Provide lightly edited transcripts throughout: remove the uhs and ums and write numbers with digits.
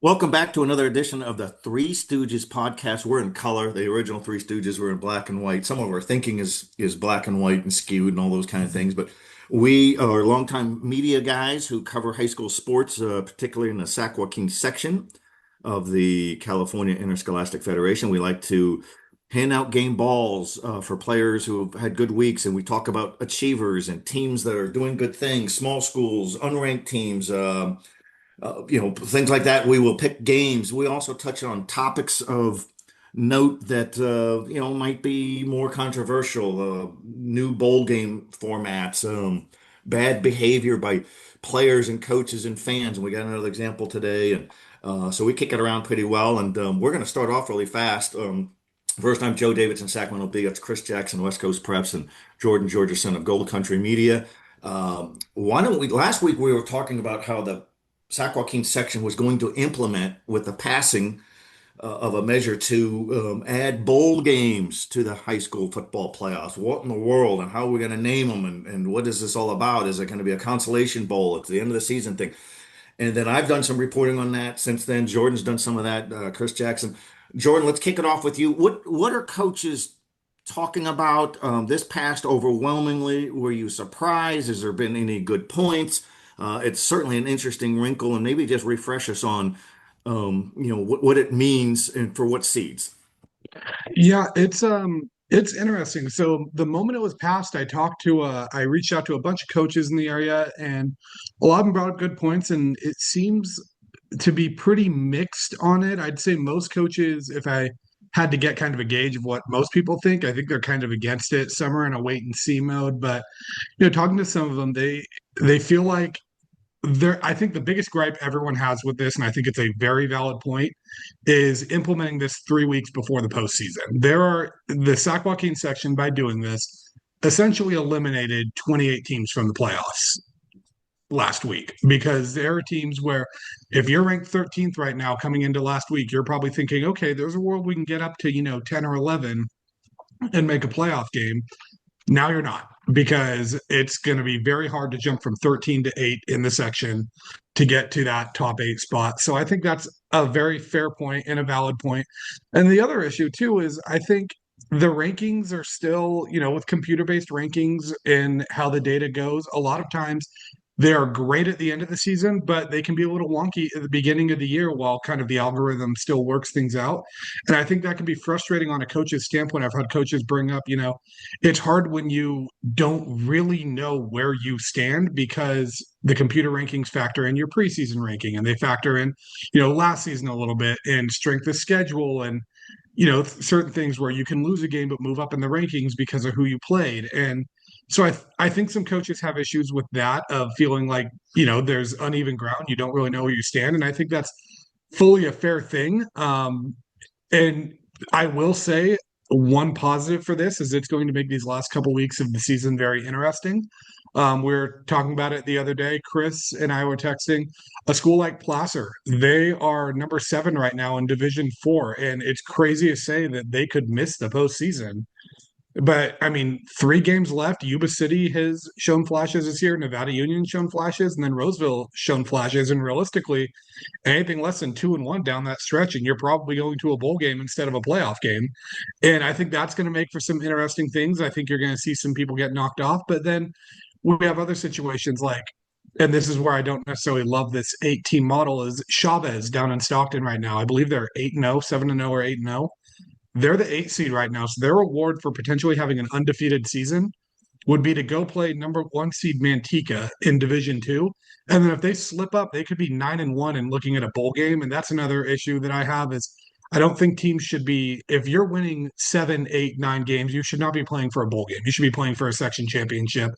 Welcome back to another edition of the Three Stooges podcast. We're in color. The original Three Stooges were in black and white. Some of our thinking is black and white and skewed and all those kind of things. But we are longtime media guys who cover high school sports, particularly in the Sac-Joaquin section of the California Interscholastic Federation. We like to hand out game balls for players who have had good weeks, and we talk about achievers and teams that are doing good things, small schools, unranked teams. Things like that. We will pick games. We also touch on topics of note that, might be more controversial, new bowl game formats, bad behavior by players and coaches and fans. And we got another example today. And so we kick it around pretty well. And we're going to start off really fast. First, I'm Joe Davidson, Sacramento Bee. That's Chris Jackson, West Coast Preps, and Jordan Georgeson of Gold Country Media. Why don't we? Last week we were talking about how the Sac-Joaquin section was going to implement with the passing of a measure to add bowl games to the high school football playoffs. What in the world, and how are we going to name them, and what is this all about? Is it going to be a consolation bowl? It's the end of the season thing. And then I've done some reporting on that since then. Jordan's done some of that, Chris Jackson. Jordan, let's kick it off with you. What are coaches talking about this past overwhelmingly? Were you surprised? Has there been any good points? It's certainly an interesting wrinkle, and maybe just refresh us on, what it means and for what seeds. Yeah, it's interesting. So the moment it was passed, I reached out to a bunch of coaches in the area, and a lot of them brought up good points, and it seems to be pretty mixed on it. I'd say most coaches, if I had to get kind of a gauge of what most people think, I think they're kind of against it. Some are in a wait and see mode, but talking to some of them, they feel like I think the biggest gripe everyone has with this, and I think it's a very valid point, is implementing this 3 weeks before the postseason. The Sac-Joaquin section, by doing this, essentially eliminated 28 teams from the playoffs last week, because there are teams where if you're ranked 13th right now coming into last week, you're probably thinking, okay, there's a world we can get up to 10 or 11 and make a playoff game. Now you're not, because it's going to be very hard to jump from 13 to 8 in the section to get to that top 8 spot. So I think that's a very fair point and a valid point. And the other issue too is I think the rankings are still, with computer-based rankings and how the data goes, a lot of times they are great at the end of the season, but they can be a little wonky at the beginning of the year while kind of the algorithm still works things out. And I think that can be frustrating on a coach's standpoint. I've had coaches bring up, it's hard when you don't really know where you stand, because the computer rankings factor in your preseason ranking, and they factor in, last season a little bit, and strength of schedule, and certain things where you can lose a game but move up in the rankings because of who you played. And so I think some coaches have issues with that, of feeling like, there's uneven ground. You don't really know where you stand. And I think that's fully a fair thing. And I will say one positive for this is it's going to make these last couple weeks of the season very interesting. We were talking about it the other day. Chris and I were texting a school like Placer. They are number 7 right now in Division 4, and it's crazy to say that they could miss the postseason. But I mean, 3 games left. Yuba City has shown flashes this year. Nevada Union shown flashes, and then Roseville shown flashes. And realistically, anything less than 2-1 down that stretch, and you're probably going to a bowl game instead of a playoff game. And I think that's going to make for some interesting things. I think you're going to see some people get knocked off, but then we have other situations like, and this is where I don't necessarily love this 8-team model, is Chavez down in Stockton right now. I believe they're 8-0, 7-0, or 8-0. They're the 8 seed right now. So their reward for potentially having an undefeated season would be to go play number 1 seed Manteca in Division 2. And then if they slip up, they could be 9-1 and looking at a bowl game. And that's another issue that I have, is I don't think teams should be, if you're winning 7, 8, 9 games, you should not be playing for a bowl game. You should be playing for a section championship.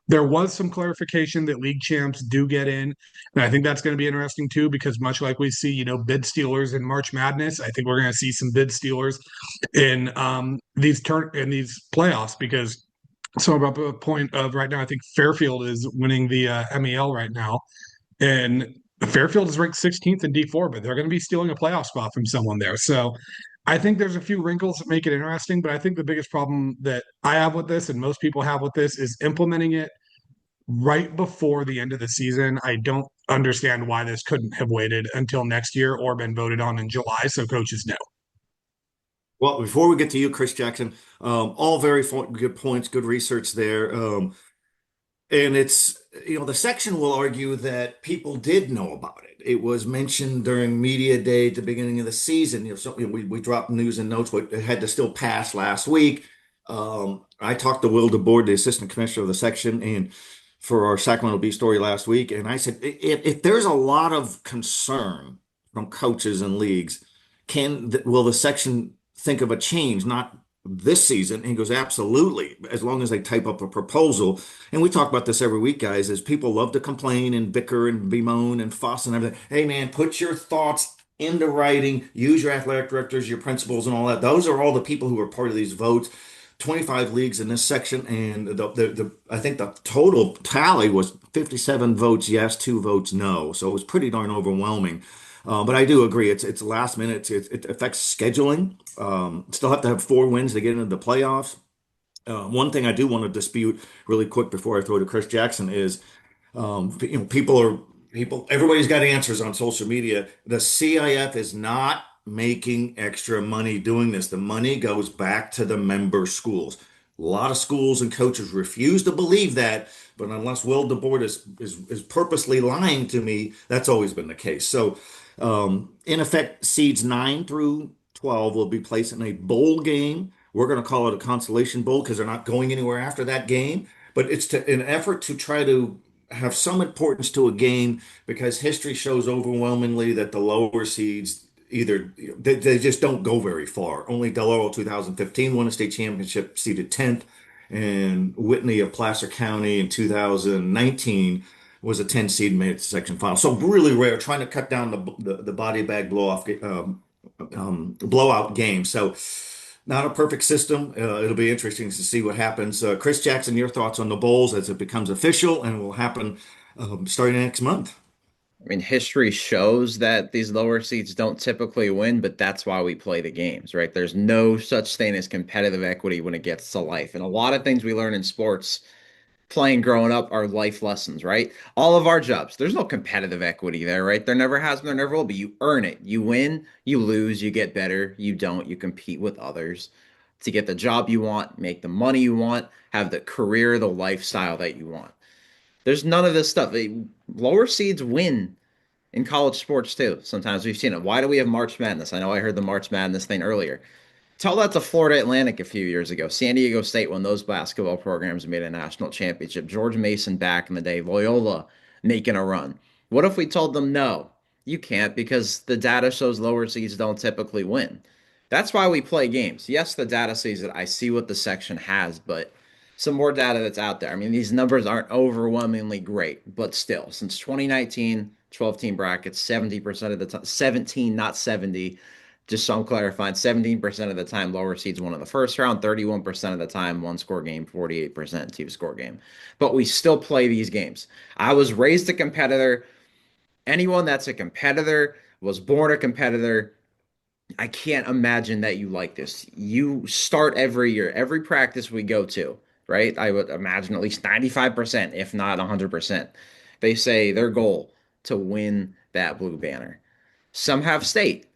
There was some clarification that league champs do get in. And I think that's going to be interesting too, because much like we see, bid stealers in March Madness, I think we're going to see some bid stealers in these playoffs, because so about the point of right now, I think Fairfield is winning the MEL right now, and Fairfield is ranked 16th in D4, but they're going to be stealing a playoff spot from someone there. So I think there's a few wrinkles that make it interesting, but I think the biggest problem that I have with this, and most people have with this, is implementing it right before the end of the season. I don't understand why this couldn't have waited until next year or been voted on in July so coaches know. Well, before we get to you, Chris Jackson, all very good points, good research there. And it's, the section will argue that people did know about it. It was mentioned during media day at the beginning of the season. We dropped news and notes, but it had to still pass last week. I talked to Will DeBoard, the assistant commissioner of the section, and for our Sacramento Bee story last week, and I said, if there's a lot of concern from coaches and leagues, will the section think of a change, not this season? And he goes, absolutely, as long as they type up a proposal. And we talk about this every week, guys, is people love to complain and bicker and bemoan and fuss and everything. Hey, man, put your thoughts into writing, use your athletic directors, your principals, and all that. Those are all the people who are part of these votes. 25 leagues in this section, and I think the total tally was 57 votes yes, 2 votes no. So it was pretty darn overwhelming. But I do agree, it's last minute. It affects scheduling. Still have to have 4 wins to get into the playoffs. One thing I do want to dispute really quick before I throw to Chris Jackson is, everybody's got answers on social media. The CIF is not making extra money doing this. The money goes back to the member schools. A lot of schools and coaches refuse to believe that, but unless Will DeBoard is purposely lying to me, that's always been the case. So, in effect, seeds 9 through 12 will be placed in a bowl game. We're going to call it a consolation bowl because they're not going anywhere after that game. But it's an effort to try to have some importance to a game because history shows overwhelmingly that the lower seeds either they just don't go very far. Only Del Oro 2015 won a state championship, seeded 10th, and Whitney of Placer County in 2019 was a 10 seed, made it to section final. So really rare, trying to cut down the body bag blowout game. So not a perfect system. It'll be interesting to see what happens. Chris Jackson, your thoughts on the bowls as it becomes official and will happen starting next month. I mean, history shows that these lower seeds don't typically win, but that's why we play the games, right? There's no such thing as competitive equity when it gets to life. And a lot of things we learn in sports playing growing up are life lessons, right? All of our jobs, there's no competitive equity there, right? There never has been, there never will be. You earn it. You win, you lose, you get better. You don't, you compete with others to get the job you want, make the money you want, have the career, the lifestyle that you want. There's none of this stuff. Lower seeds win in college sports too. Sometimes we've seen it. Why do we have March Madness? I know I heard the March Madness thing earlier. Tell that to Florida Atlantic a few years ago. San Diego State, when those basketball programs made a national championship. George Mason back in the day. Loyola making a run. What if we told them no? You can't because the data shows lower seeds don't typically win. That's why we play games. Yes, the data says that I see what the section has, but some more data that's out there. I mean, these numbers aren't overwhelmingly great, but still, since 2019, 12-team brackets, 70% of the time, 17, not 70, just so I'm clarifying, 17% of the time lower seeds won in the first round, 31% of the time one score game, 48% two score game. But we still play these games. I was raised a competitor. Anyone that's a competitor was born a competitor. I can't imagine that you like this. You start every year, every practice we go to, right? I would imagine at least 95%, if not 100%. They say their goal to win that blue banner. Some have state.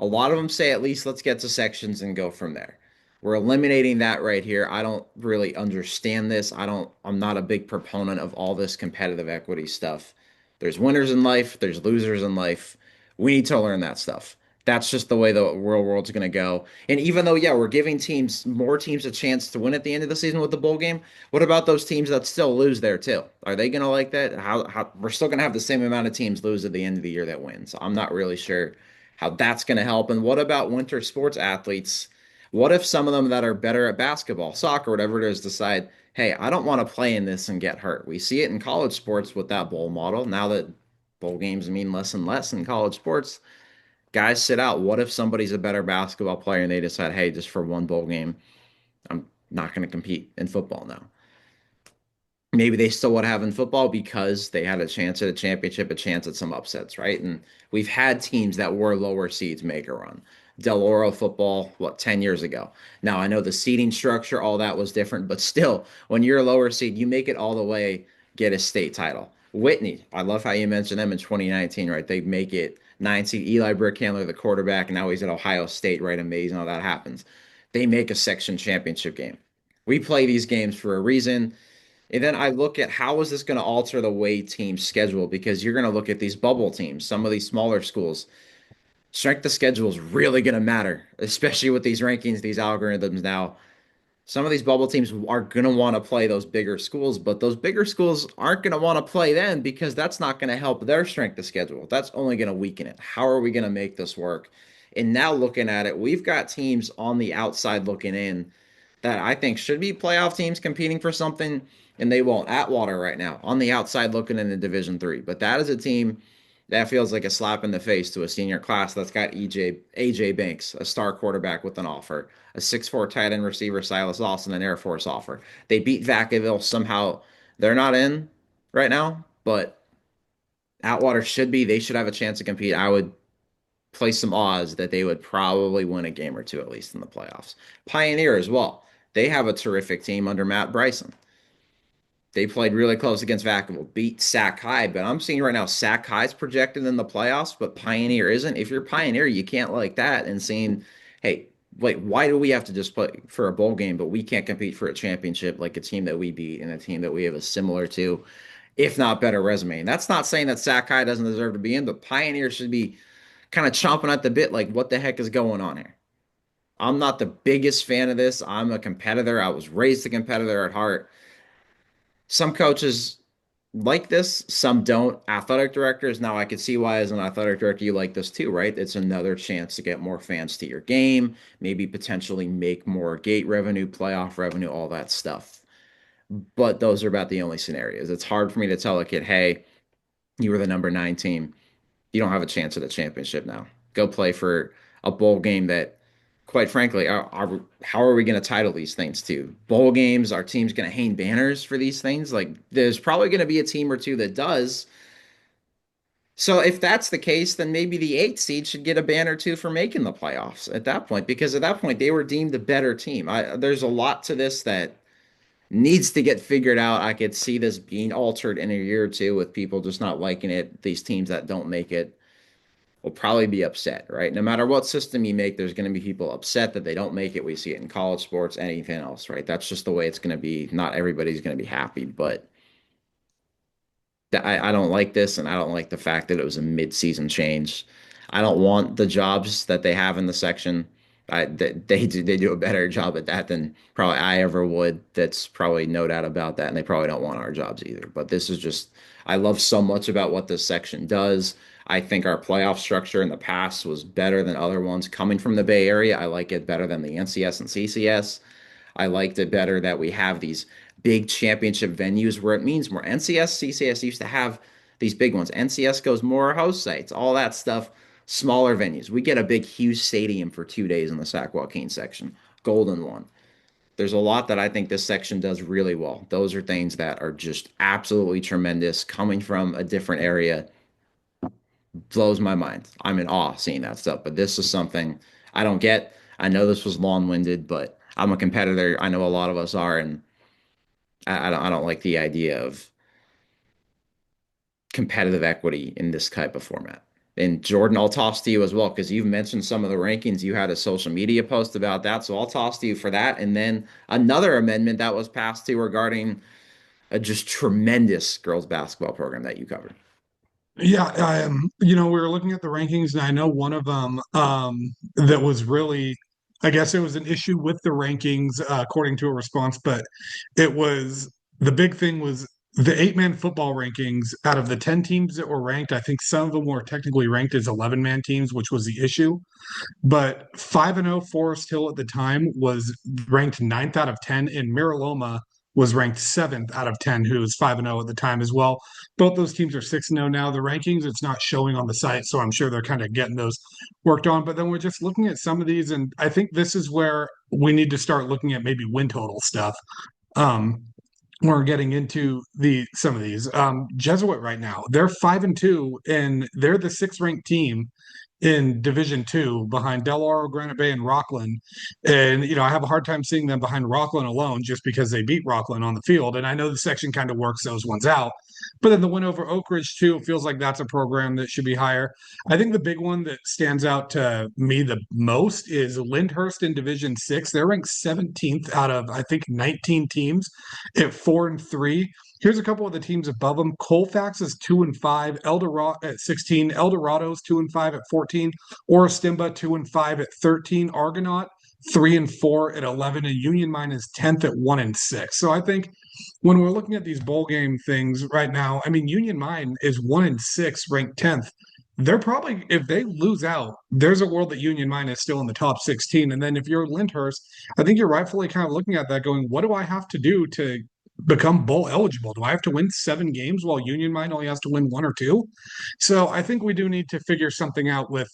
A lot of them say at least let's get to sections and go from there. We're eliminating that right here. I don't really understand this. I'm not a big proponent of all this competitive equity stuff. There's winners in life, there's losers in life. We need to learn that stuff. That's just the way the real world's going to go. And even though, yeah, we're giving more teams a chance to win at the end of the season with the bowl game, what about those teams that still lose there too? Are they going to like that? How we're still going to have the same amount of teams lose at the end of the year that win. So I'm not really sure how that's going to help. And what about winter sports athletes? What if some of them that are better at basketball, soccer, whatever it is, decide, hey, I don't want to play in this and get hurt? We see it in college sports with that bowl model. Now that bowl games mean less and less in college sports, guys sit out. What if somebody's a better basketball player and they decide, hey, just for one bowl game, I'm not going to compete in football now? Maybe they still would have in football because they had a chance at a championship, a chance at some upsets, right? And we've had teams that were lower seeds make a run. Del Oro football, 10 years ago. Now, I know the seeding structure, all that was different, but still, when you're a lower seed, you make it all the way get a state title. Whitney, I love how you mentioned them in 2019, right? They make it 9 seed. Eli Brickhandler, the quarterback, and now he's at Ohio State, right? Amazing how that happens. They make a section championship game. We play these games for a reason. And then I look at how is this going to alter the way teams schedule, because you're going to look at these bubble teams, some of these smaller schools. Strength of schedule is really going to matter, especially with these rankings, these algorithms now. Some of these bubble teams are going to want to play those bigger schools, but those bigger schools aren't going to want to play them because that's not going to help their strength of schedule. That's only going to weaken it. How are we going to make this work? And now looking at it, we've got teams on the outside looking in that I think should be playoff teams competing for something, and they won't. Atwater right now on the outside looking in the Division 3, but that is a team that feels like a slap in the face to a senior class that's got AJ Banks, a star quarterback with an offer, a 6'4" tight end receiver, Silas Lawson, an Air Force offer. They beat Vacaville somehow. They're not in right now, but Atwater should be. They should have a chance to compete. I would place some odds that they would probably win a game or two at least in the playoffs. Pioneer as well. They have a terrific team under Matt Bryson. They played really close against Vacaville, beat Sac High, but I'm seeing right now Sac High's projected in the playoffs, but Pioneer isn't. If you're Pioneer, you can't like that and seeing, hey, wait, why do we have to just play for a bowl game, but we can't compete for a championship like a team that we beat and a team that we have a similar to, if not better resume? And that's not saying that Sac High doesn't deserve to be in, but Pioneer should be kind of chomping at the bit like, what the heck is going on here? I'm not the biggest fan of this. I'm a competitor. I was raised a competitor at heart. Some coaches like this, some don't. Athletic directors, now I could see why as an athletic director you like this too, right? It's another chance to get more fans to your game, maybe potentially make more gate revenue, playoff revenue, all that stuff. But those are about the only scenarios. It's hard for me to tell a kid, hey, you were the number 9 team. You don't have a chance at a championship now. Go play for a bowl game that, quite frankly, how are we going to title these things to? Bowl games, our team's going to hang banners for these things? Like, there's probably going to be a team or two that does. So if that's the case, then maybe the 8th seed should get a banner too for making the playoffs at that point, because at that point they were deemed a better team. There's a lot to this that needs to get figured out. I could see this being altered in a year or two with people just not liking it. These teams that don't make it will probably be upset, right? No matter what system you make, there's going to be people upset that they don't make it. We see it in college sports, anything else, right? That's just the way it's going to be. Not everybody's going to be happy, but I don't like this, and I don't like the fact that it was a mid-season change. I don't want the jobs that they have in the section. They do a better job at that than probably I ever would. That's probably no doubt about that, and they probably don't want our jobs either. But this is just, I love so much about what this section does. I think our playoff structure in the past was better than other ones coming from the Bay Area. I like it better than the NCS and CCS. I liked it better that we have these big championship venues where it means more. NCS, CCS used to have these big ones. NCS goes more host sites, all that stuff, smaller venues. We get a big, huge stadium for 2 days in the Sac-Joaquin section, Golden one. There's a lot that I think this section does really well. Those are things that are just absolutely tremendous. Coming from a different area blows my mind. I'm in awe seeing that stuff. But this is something I don't get. I know this was long-winded, but I'm a competitor. I know a lot of us are, and I don't like the idea of competitive equity in this type of format. And Jordan, I'll toss to you as well, because you've mentioned some of the rankings. You had a social media post about that, so I'll toss to you for that. And then another amendment that was passed to regarding a just tremendous girls basketball program that you covered. Yeah, we were looking at the rankings, and I know one of them that was really, I guess it was an issue with the rankings, according to a response, but the big thing was the 8-man football rankings. Out of the 10 teams that were ranked, I think some of them were technically ranked as 11-man teams, which was the issue. But 5-0 Forest Hill at the time was ranked 9th out of 10, and Miraloma was ranked 7th out of 10, who was 5-0 at the time as well. Both those teams are 6-0 now. The rankings, it's not showing on the site, so I'm sure they're kind of getting those worked on. But then we're just looking at some of these, and I think this is where we need to start looking at maybe win total stuff. We're getting into some of these. Jesuit right now, they're 5-2, and they're the 6th ranked team. in Division II behind Del Oro, Granite Bay, and Rockland. And, I have a hard time seeing them behind Rockland alone just because they beat Rockland on the field. And I know the section kind of works those ones out. But then the win over Oak Ridge, too, it feels like that's a program that should be higher. I think the big one that stands out to me the most is Lyndhurst in Division VI. They're ranked 17th out of, I think, 19 teams at 4-3. Here's a couple of the teams above them. Colfax is 2-5. Eldorado at 16. Eldorado's 2-5 at 14. Oristimba 2-5 at 13. Argonaut 3-4 at 11. And Union Mine is 10th at 1-6. So I think when we're looking at these bowl game things right now, I mean, Union Mine is 1-6, ranked 10th. They're probably, if they lose out, there's a world that Union Mine is still in the top 16. And then if you're Lyndhurst, I think you're rightfully kind of looking at that going, what do I have to do to become bowl eligible? Do I have to win 7 games while Union Mine only has to win 1 or 2? So I think we do need to figure something out with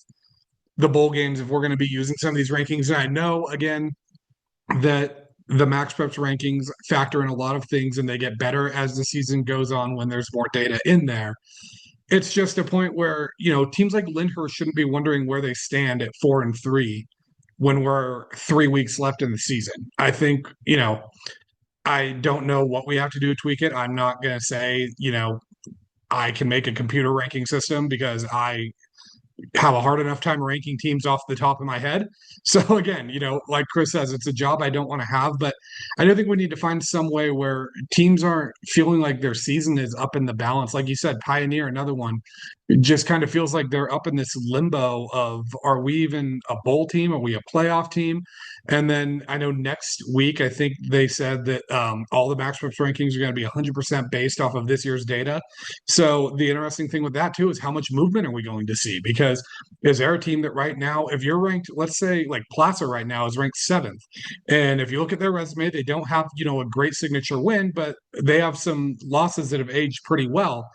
the bowl games if we're going to be using some of these rankings. And I know, again, that the Max Preps rankings factor in a lot of things and they get better as the season goes on when there's more data in there. It's just a point where, teams like Lyndhurst shouldn't be wondering where they stand at 4-3 when we're 3 weeks left in the season. I think, I don't know what we have to do to tweak it. I'm not going to say, I can make a computer ranking system because I have a hard enough time ranking teams off the top of my head. So again, like Chris says, it's a job I don't want to have, but I do think we need to find some way where teams aren't feeling like their season is up in the balance. Like you said, Pioneer, another one, it just kind of feels like they're up in this limbo of, are we even a bowl team? Are we a playoff team? And then I know next week, I think they said that all the Max Preps rankings are going to be 100% based off of this year's data. So the interesting thing with that too is how much movement are we going to see? Because is there a team that right now, if you're ranked, let's say like Placer right now is ranked 7th, and if you look at their resume, they don't have, a great signature win, but they have some losses that have aged pretty well.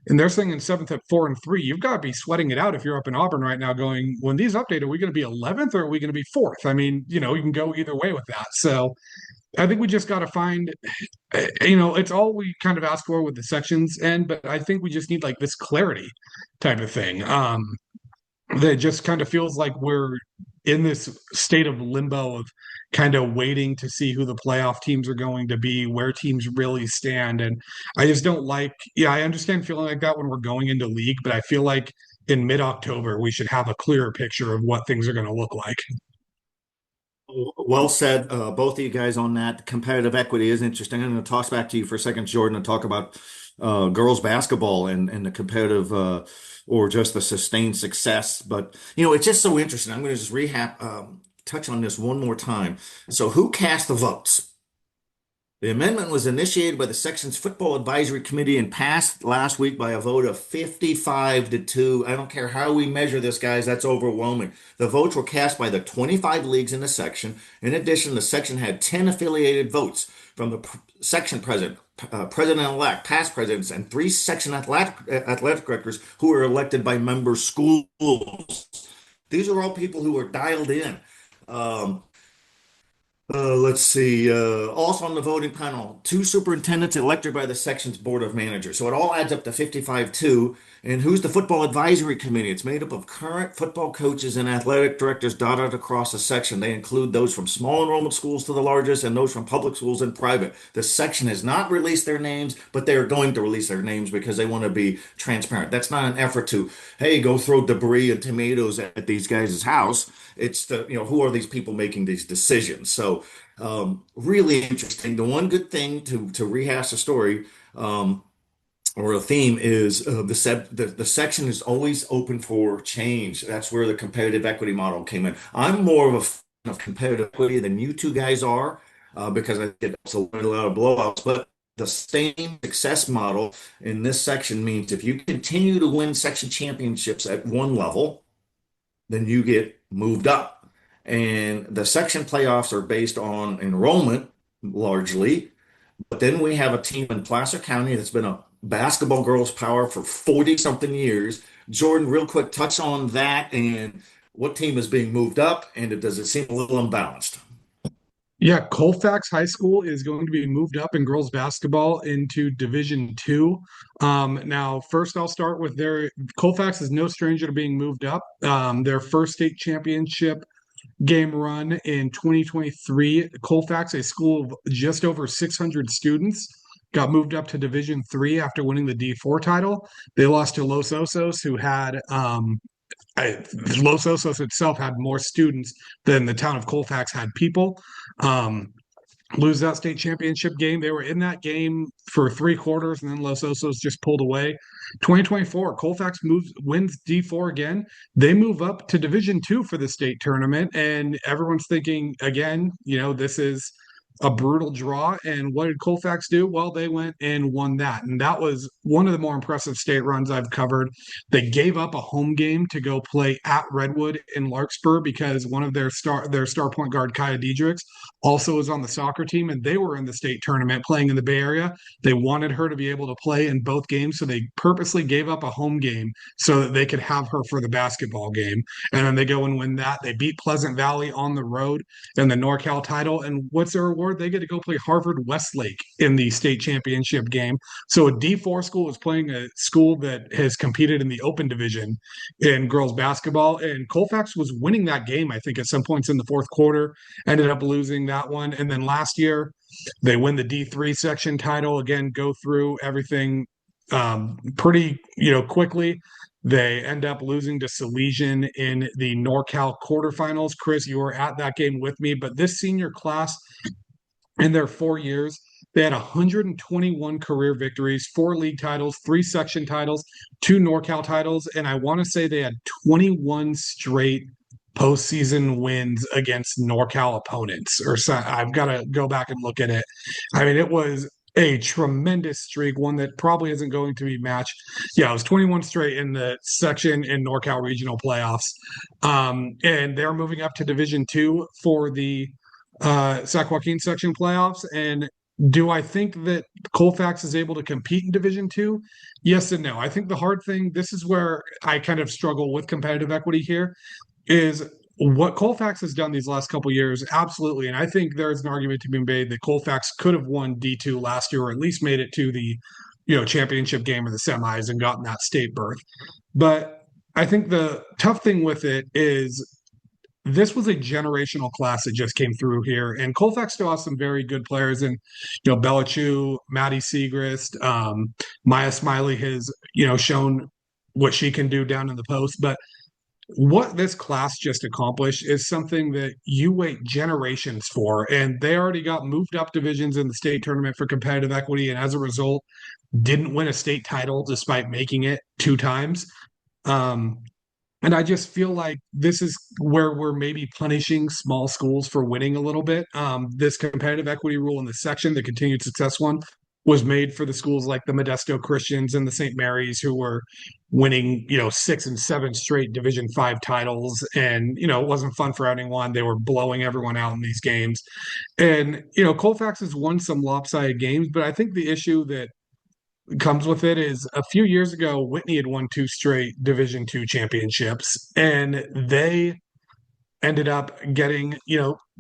And they're sitting in 7th at 4-3. You've got to be sweating it out if you're up in Auburn right now going, when these update, are we going to be 11th or are we going to be 4th? I mean, you can go either way with that. So I think we just got to find, it's all we kind of ask for with the sections end, but I think we just need like this clarity type of thing. That just kind of feels like we're in this state of limbo of kind of waiting to see who the playoff teams are going to be, where teams really stand. And I just don't like, I understand feeling like that when we're going into league, but I feel like in mid-October, we should have a clearer picture of what things are going to look like. Well said, both of you guys on that. Competitive equity is interesting. I'm going to toss back to you for a second, Jordan, and talk about girls basketball and the competitive or just the sustained success. But, it's just so interesting. I'm going to just touch on this one more time. So who cast the votes? The amendment was initiated by the section's football advisory committee and passed last week by a vote of 55-2. I don't care how we measure this, guys, that's overwhelming. The votes were cast by the 25 leagues in the section. In addition, the section had 10 affiliated votes from the section president, president-elect, past presidents, and 3 section athletic directors who were elected by member schools. These are all people who are dialed in. Let's see. Also on the voting panel, 2 superintendents elected by the section's board of managers. So it all adds up to 55-2. And who's the football advisory committee? It's made up of current football coaches and athletic directors dotted across the section. They include those from small enrollment schools to the largest and those from public schools and private. The section has not released their names, but they're going to release their names because they want to be transparent. That's not an effort to, hey, go throw debris and tomatoes at these guys' house. It's the, who are these people making these decisions? So really interesting. The one good thing to rehash the story or a theme is the section is always open for change. That's where the competitive equity model came in. I'm more of a fan of competitive equity than you two guys are because I get a lot of blowouts. But the same success model in this section means if you continue to win section championships at one level, then you get moved up. And the section playoffs are based on enrollment largely. But then we have a team in Placer County that's been a basketball girls power for 40 something years. Jordan, real quick, touch on that and what team is being moved up, and does it seem a little unbalanced? Yeah, Colfax High School is going to be moved up in girls basketball into Division Two. Now, first I'll start with their Colfax is no stranger to being moved up. Their first state championship game run in 2023, Colfax, a school of just over 600 students, got moved up to Division Three after winning the D4 title. They lost to Los Osos, who had Los Osos itself had more students than the town of Colfax had people. Um, Lose that state championship game. They were in that game for 3 quarters, and then Los Osos just pulled away. 2024, Colfax wins D4 again. They move up to Division Two for the state tournament, and everyone's thinking again, this is a brutal draw. And what did Colfax do? Well, they went and won that. And that was one of the more impressive state runs I've covered. They gave up a home game to go play at Redwood in Larkspur because one of their star point guard, Kaya Diedrichs, also was on the soccer team, and they were in the state tournament playing in the Bay Area. They wanted her to be able to play in both games, so they purposely gave up a home game so that they could have her for the basketball game. And then they go and win that. They beat Pleasant Valley on the road in the NorCal title. And what's their reward? They get to go play Harvard Westlake in the state championship game. So a D4 school is playing a school that has competed in the open division in girls basketball. And Colfax was winning that game, I think, at some points in the fourth quarter, ended up losing that one. And then last year, they win the D3 section title. Again, go through everything pretty, quickly. They end up losing to Salesian in the NorCal quarterfinals. Chris, you were at that game with me, but this senior class in their 4 years, they had 121 career victories, 4 league titles, 3 section titles, 2 NorCal titles, and I want to say they had 21 straight postseason wins against NorCal opponents. Or so, I've got to go back and look at it. I mean, it was a tremendous streak, one that probably isn't going to be matched. Yeah, it was 21 straight in the section in NorCal regional playoffs. And they're moving up to Division Two for the Sac-Joaquin Section playoffs. And do I think that Colfax is able to compete in Division Two? Yes and no. I think the hard thing, this is where I kind of struggle with competitive equity here, is what Colfax has done these last couple years. Absolutely. And I think there's an argument to be made that Colfax could have won D2 last year, or at least made it to the championship game of the semis and gotten that state berth. But I think the tough thing with it is this was a generational class that just came through here, and Colfax still has some very good players. And Bella Chu, Maddie Segrist, Maya Smiley has shown what she can do down in the post. But what this class just accomplished is something that you wait generations for, and they already got moved up divisions in the state tournament for competitive equity, and as a result, didn't win a state title despite making it 2 times. And I just feel like this is where we're maybe punishing small schools for winning a little bit. This competitive equity rule in the section, the continued success one, was made for the schools like the Modesto Christians and the St. Mary's, who were winning, 6 and 7 straight Division 5 titles. And, it wasn't fun for anyone. They were blowing everyone out in these games. And, Colfax has won some lopsided games, but I think the issue that comes with it is a few years ago, Whitney had won 2 straight Division 2 championships, and they ended up getting,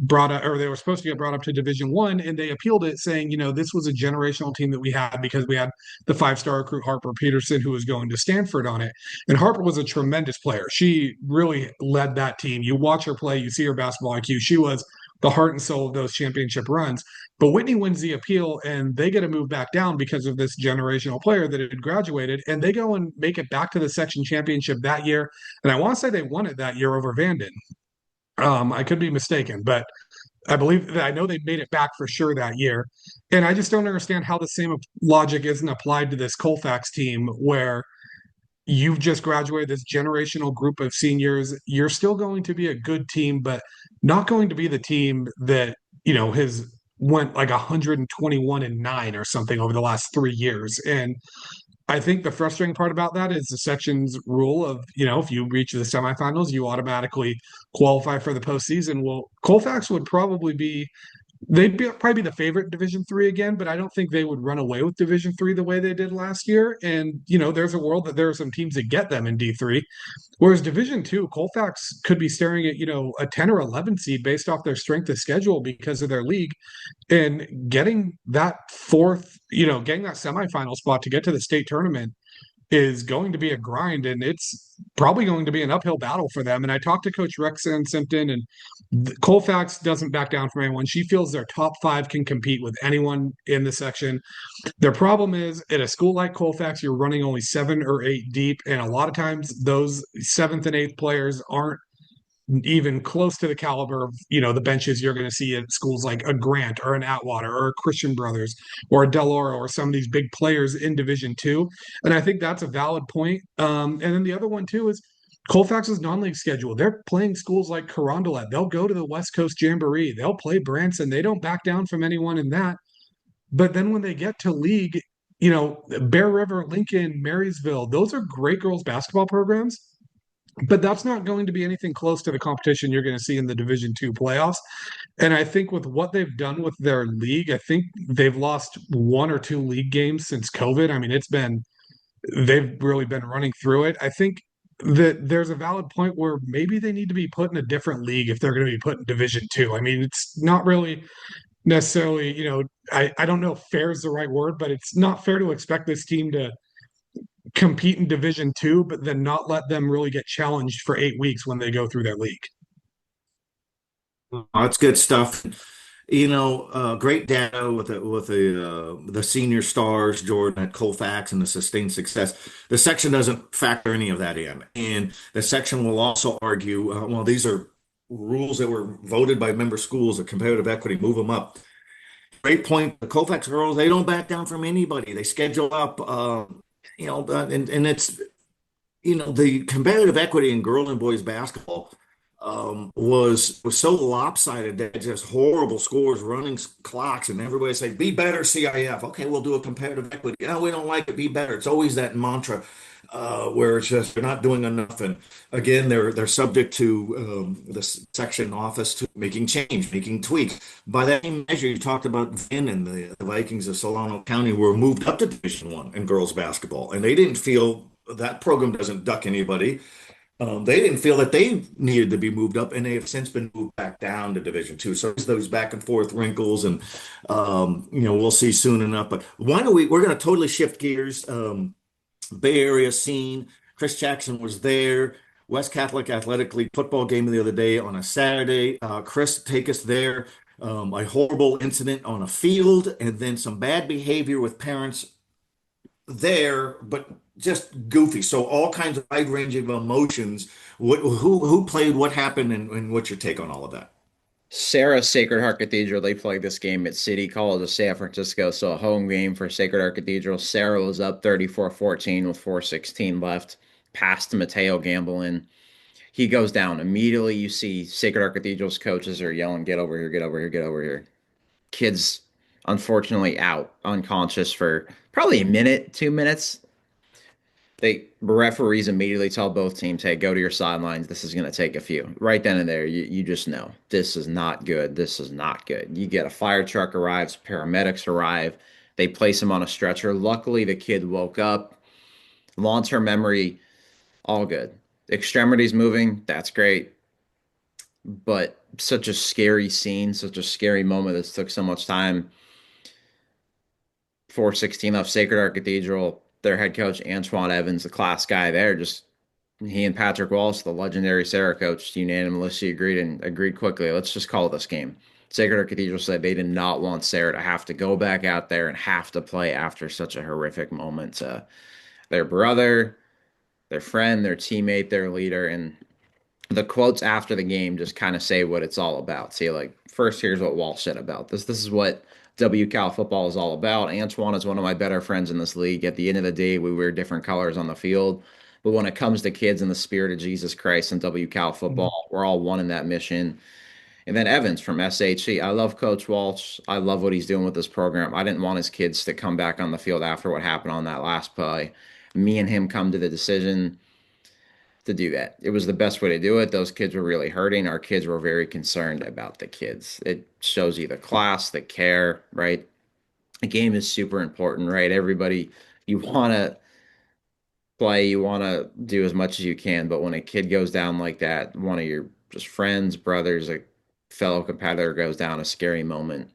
brought up, or they were supposed to get brought up to Division 1, and they appealed it, saying, this was a generational team that we had because we had the 5-star recruit Harper Peterson, who was going to Stanford on it. And Harper was a tremendous player. She really led that team. You watch her play, you see her basketball IQ. She was the heart and soul of those championship runs. But Whitney wins the appeal, and they get to move back down because of this generational player that had graduated, and they go and make it back to the section championship that year. And I want to say they won it that year over Vanden. I could be mistaken, but I know they made it back for sure that year. And I just don't understand how the same logic isn't applied to this Colfax team, where you've just graduated this generational group of seniors. You're still going to be a good team, but not going to be the team that, has went like 121-9 or something over the last 3 years. And I think the frustrating part about that is the section's rule of, if you reach the semifinals, you automatically qualify for the postseason. Well, Colfax would probably be probably be the favorite in Division 3 again, but I don't think they would run away with Division 3 the way they did last year. And there's a world that there are some teams that get them in D3. Whereas Division 2, Colfax could be staring at, a 10 or 11 seed based off their strength of schedule because of their league, and getting that getting that semifinal spot to get to the state tournament is going to be a grind, and it's probably going to be an uphill battle for them. And I talked to Coach Rexanne Simpton, and Colfax doesn't back down from anyone. She feels their top five can compete with anyone in the section. Their problem is at a school like Colfax, you're running only 7 or 8 deep, and a lot of times those seventh and eighth players aren't even close to the caliber of the benches you're going to see at schools like a Grant or an Atwater or a Christian Brothers or a Deloro or some of these big players in Division 2. And I think that's a valid point. And then the other one too is Colfax's non-league schedule. They're playing schools like Carondelet. They'll go to the West Coast Jamboree. They'll play Branson. They don't back down from anyone in that. But then when they get to league, Bear River, Lincoln, Marysville, those are great girls basketball programs, but that's not going to be anything close to the competition you're going to see in the Division 2 playoffs. And I think with what they've done with their league, I think they've lost 1 or 2 league games since COVID. I mean, they've really been running through it. I think that there's a valid point where maybe they need to be put in a different league if they're going to be put in Division 2. I mean, it's not really necessarily, I don't know if fair is the right word, but it's not fair to expect this team to compete in Division 2, but then not let them really get challenged for 8 weeks when they go through their league. Oh, that's good stuff. Great data with the senior stars, Jordan at Colfax, and the sustained success. The section doesn't factor any of that in, and the section will also argue, well, these are rules that were voted by member schools of competitive equity. Move them up. Great point. The Colfax girls, they don't back down from anybody. They schedule up, and it's the competitive equity in girls and boys basketball was so lopsided that just horrible scores, running clocks, and everybody say, "Be better, CIF." Okay, we'll do a competitive equity. No, we don't like it. Be better. It's always that mantra where it's just they're not doing enough. And again, they're subject to the section office to making change, making tweaks. By that same measure, you talked about Vin and the Vikings of Solano County were moved up to Division 1 in girls basketball, and they didn't feel that program doesn't duck anybody. They didn't feel that they needed to be moved up, and they have since been moved back down to Division 2. So it's those back and forth wrinkles, and we'll see soon enough. But why don't we're going to totally shift gears. Bay Area scene. Chris Jackson was there. West Catholic Athletic League football game the other day on a Saturday. Chris, take us there. A horrible incident on a field, and then some bad behavior with parents there, but just goofy. So all kinds of wide range of emotions. Who played? What happened? And what's your take on all of that? Sarah Sacred Heart Cathedral, they played this game at City College of San Francisco, so a home game for Sacred Heart Cathedral. Sarah was up 34-14 with 4:16 left, past Mateo Gamblin. He goes down. Immediately you see Sacred Heart Cathedral's coaches are yelling, "Get over here, get over here, get over here." Kid's unfortunately out, unconscious for probably a minute, 2 minutes. They referees immediately tell both teams, "Hey, go to your sidelines. This is going to take a few." Right then and there, you just know this is not good. This is not good. You get a fire truck arrives, paramedics arrive. They place him on a stretcher. Luckily, the kid woke up. Long-term memory, all good. Extremities moving, that's great. But such a scary scene, such a scary moment that took so much time. 4:16 left, Sacred Heart Cathedral. Their head coach, Antoine Evans, the class guy there, just he and Patrick Wallace, the legendary Sarah coach, unanimously agreed quickly. Let's just call this game. Sacred Heart Cathedral said they did not want Sarah to have to go back out there and have to play after such a horrific moment to their brother, their friend, their teammate, their leader. And the quotes after the game just kind of say what it's all about. See, like, first, here's what Walsh said about this. This is what WCAL football is all about. Antoine is one of my better friends in this league. At the end of the day, we wear different colors on the field. But when it comes to kids in the spirit of Jesus Christ and WCAL football, we're all one in that mission. And then Evans from SHC. I love Coach Walsh. I love what he's doing with this program. I didn't want his kids to come back on the field after what happened on that last play. Me and him come to the decision to do that. It was the best way to do it. Those kids were really hurting. Our kids were very concerned about the kids. It shows you the class, the care, right? The game is super important, right? Everybody, you want to play, you want to do as much as you can, but when a kid goes down like that, one of your just friends, brothers, a fellow competitor goes down, a scary moment.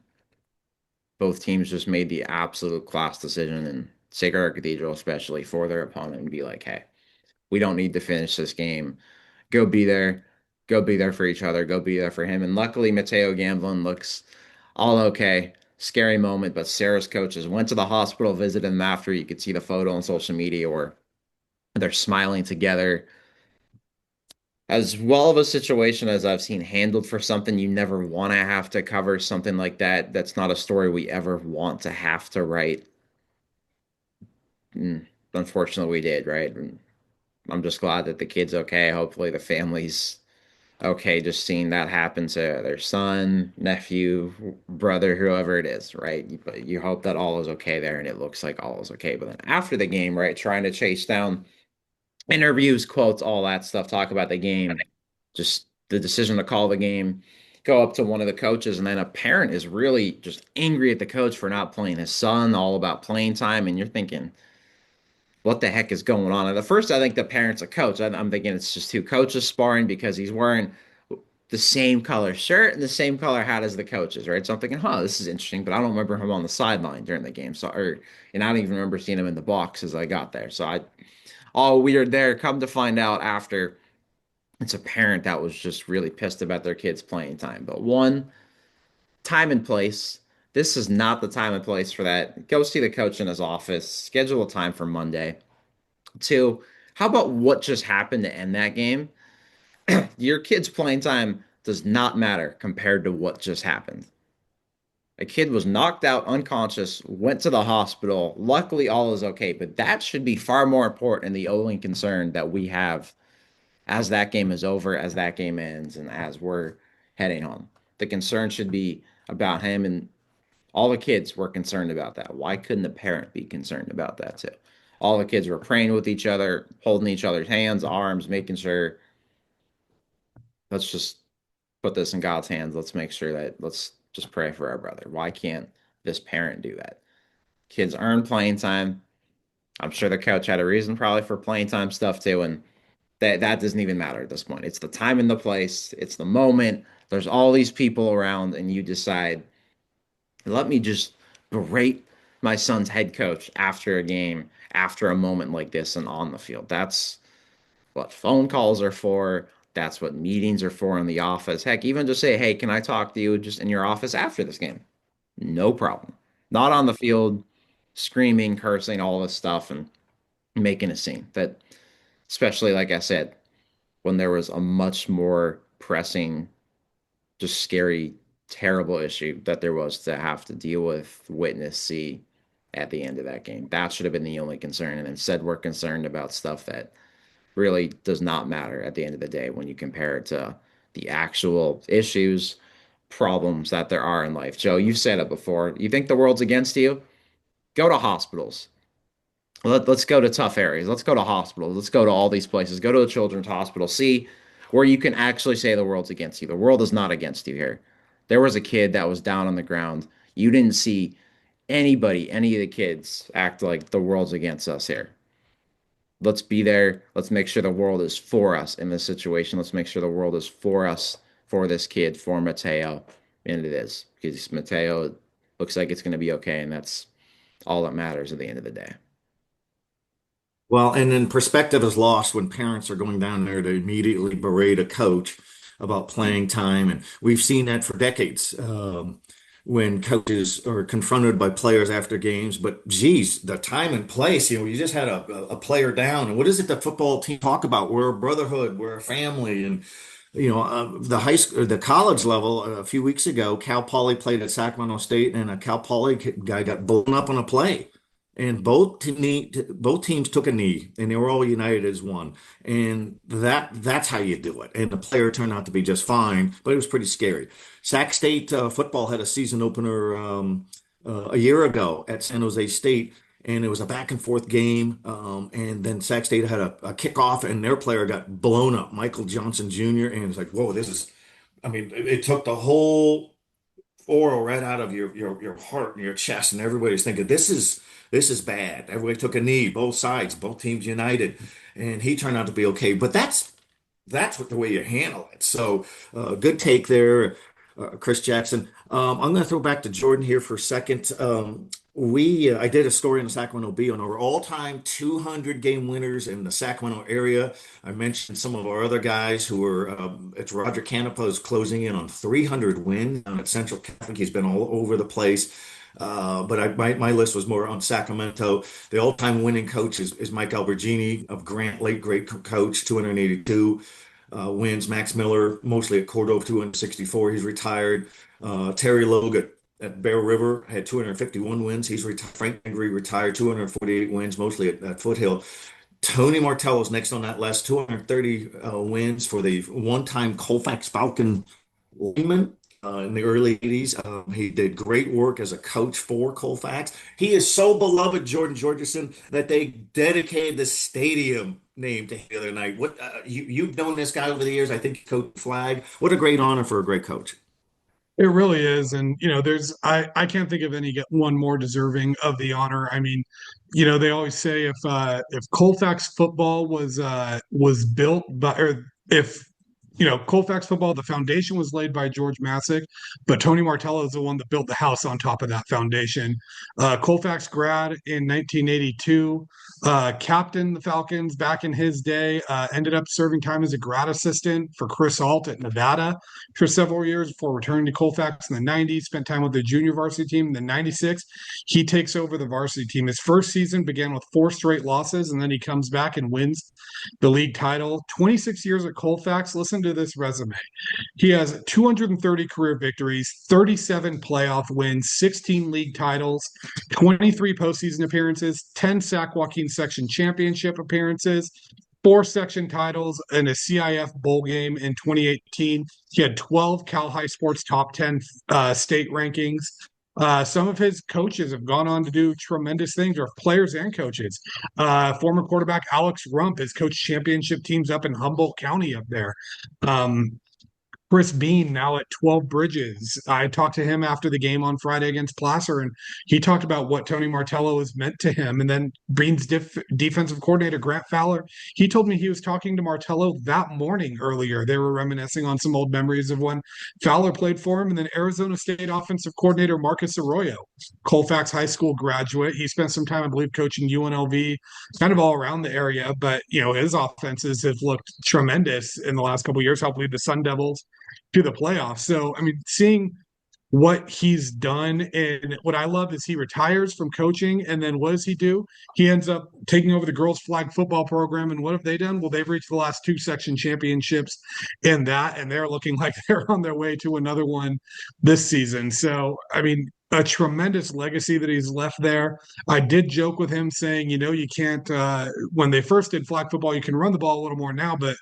Both teams just made the absolute class decision, and Sacred Heart Cathedral especially, for their opponent, and be like, hey, we don't need to finish this game. Go be there. Go be there for each other. Go be there for him. And luckily, Mateo Gamblin looks all okay. Scary moment, but Sarah's coaches went to the hospital, visited him after. You could see the photo on social media where they're smiling together. As well of a situation as I've seen handled for something you never want to have to cover, something like that. That's not a story we ever want to have to write. Unfortunately, we did, right? And I'm just glad that the kid's okay. Hopefully, the family's okay. Just seeing that happen to their son, nephew, brother, whoever it is, right? But you hope that all is okay there, and it looks like all is okay. But then after the game, right, trying to chase down interviews, quotes, all that stuff, talk about the game, just the decision to call the game, go up to one of the coaches, and then a parent is really just angry at the coach for not playing his son, all about playing time, and you're thinking, what the heck is going on? And at first, I think the parent's a coach. I'm thinking it's just two coaches sparring because he's wearing the same color shirt and the same color hat as the coaches, right? So I'm thinking, this is interesting, but I don't remember him on the sideline during the game. And I don't even remember seeing him in the box as I got there. All weird there. Come to find out after, it's a parent that was just really pissed about their kids playing time. But one, time and place. This is not the time and place for that. Go see the coach in his office. Schedule a time for Monday. Two, how about what just happened to end that game? Your kid's playing time does not matter compared to what just happened. A kid was knocked out unconscious, went to the hospital. Luckily, all is okay, but that should be far more important and the only concern that we have as that game is over, as that game ends, and as we're heading home. The concern should be about him, and all the kids were concerned about that. Why couldn't the parent be concerned about that too? All the kids were praying with each other, holding each other's hands, arms, making sure, let's just put this in God's hands. Let's make sure that, let's just pray for our brother. Why can't this parent do that? Kids earn playing time. I'm sure the coach had a reason probably for playing time stuff too, and that doesn't even matter at this point. It's the time and the place. It's the moment. There's all these people around, and you decide, let me just berate my son's head coach after a game, after a moment like this and on the field. That's what phone calls are for. That's what meetings are for in the office. Heck, even just say, hey, can I talk to you just in your office after this game? No problem. Not on the field, screaming, cursing, all this stuff, and making a scene. That, especially like I said, when there was a much more pressing, just scary, terrible issue that there was to have to deal with, witness, see at the end of that game. That should have been the only concern. And instead, we're concerned about stuff that really does not matter at the end of the day when you compare it to the actual issues, problems that there are in life. Joe, you've said it before. You think the world's against you? Go to hospitals. Let's go to tough areas. Let's go to hospitals. Let's go to all these places. Go to a children's hospital. See where you can actually say the world's against you. The world is not against you here. There was a kid that was down on the ground. You didn't see anybody, any of the kids act like the world's against us here. Let's be there. Let's make sure the world is for us in this situation. Let's make sure the world is for us, for this kid, for Mateo. And it is, because Mateo looks like it's going to be okay. And that's all that matters at the end of the day. Well, and then perspective is lost when parents are going down there to immediately berate a coach about playing time. And we've seen that for decades when coaches are confronted by players after games. But geez, the time and place, you just had a player down. And what is it the football team talk about? We're a brotherhood, we're a family. And, the high school, the college level, a few weeks ago, Cal Poly played at Sacramento State, and a Cal Poly guy got blown up on a play. And both teams took a knee, and they were all united as one. And that's how you do it. And the player turned out to be just fine, but it was pretty scary. Sac State football had a season opener a year ago at San Jose State, and it was a back and forth game. And then Sac State had a kickoff, and their player got blown up, Michael Johnson Jr. And it's like, whoa, this is. I mean, it took the whole oral right out of your heart and your chest, and everybody's thinking this is bad. Everybody took a knee, both sides, both teams united, and he turned out to be okay. But that's what the way you handle it. So good take there, Chris Jackson. I'm going to throw back to Jordan here for a second. We I did a story in the Sacramento Bee on our all-time 200 game winners in the Sacramento area. I mentioned some of our other guys who are. It's Roger Canepa is closing in on 300 wins down at Central Catholic. He's been all over the place. But my list was more on Sacramento. The all-time winning coach is Mike Albergini of Grant, late great coach, 282 wins. Max Miller, mostly at Cordova, 264. He's retired. Terry Logue at Bear River had 251 wins. He's retired. Frank Angry retired, 248 wins, mostly at Foothill. Tony Martello's next on that list, 230 wins for the one-time Colfax Falcon lineman in the early 80s. He did great work as a coach for Colfax. He is so beloved, Jordan Georgeson, that they dedicated the stadium name to him the other night. What you've known this guy over the years. I think he coached flag. What a great honor for a great coach. It really is. And, I can't think of one more deserving of the honor. I mean, they always say if Colfax football was built by, or if Colfax football, the foundation was laid by George Masick, but Tony Martello is the one that built the house on top of that foundation. Colfax grad in 1982, captained the Falcons back in his day, ended up serving time as a grad assistant for Chris Alt at Nevada for several years before returning to Colfax in the 90s, spent time with the junior varsity team. In the 96, he takes over the varsity team. His first season began with 4 straight losses, and then he comes back and wins the league title. 26 years at Colfax. Listen to this resume. He has 230 career victories, 37 playoff wins, 16 league titles, 23 postseason appearances, 10 Sac-Joaquin Section championship appearances, 4 section titles, and a CIF bowl game in 2018. He had 12 Cal High Sports top 10 state rankings. Some of his coaches have gone on to do tremendous things, or players and coaches. Former quarterback Alex Rump has coached championship teams up in Humboldt County up there. Chris Bean, now at 12 Bridges. I talked to him after the game on Friday against Placer, and he talked about what Tony Martello has meant to him. And then Bean's defensive coordinator, Grant Fowler, he told me he was talking to Martello that morning earlier. They were reminiscing on some old memories of when Fowler played for him. And then Arizona State offensive coordinator Marcus Arroyo, Colfax High School graduate. He spent some time, I believe, coaching UNLV, kind of all around the area. But, his offenses have looked tremendous in the last couple of years, helped lead the Sun Devils to the playoffs. So, I mean, seeing what he's done, and what I love is he retires from coaching, and then what does he do? He ends up taking over the girls flag football program, and what have they done? Well, they've reached the last 2 section championships in that, and they're looking like they're on their way to another one this season. So, I mean, a tremendous legacy that he's left there. I did joke with him saying, you can't, when they first did flag football, you can run the ball a little more now, but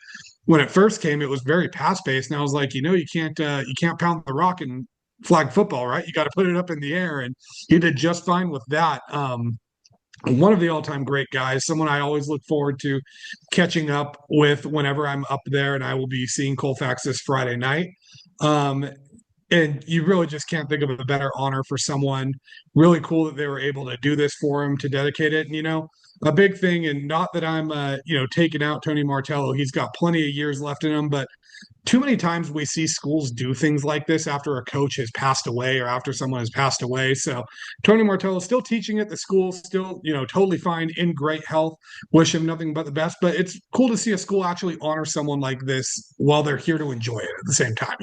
when it first came, it was very pass-based. And I was like, you can't pound the rock in flag football, right? You got to put it up in the air. And he did just fine with that. One of the all-time great guys, someone I always look forward to catching up with whenever I'm up there, and I will be seeing Colfax this Friday night. And you really just can't think of a better honor for someone. Really cool that they were able to do this for him, to dedicate it. And, a big thing, and not that I'm, taking out Tony Martello. He's got plenty of years left in him, but too many times we see schools do things like this after a coach has passed away or after someone has passed away. So Tony Martello is still teaching at the school, still, totally fine, in great health. Wish him nothing but the best. But it's cool to see a school actually honor someone like this while they're here to enjoy it at the same time,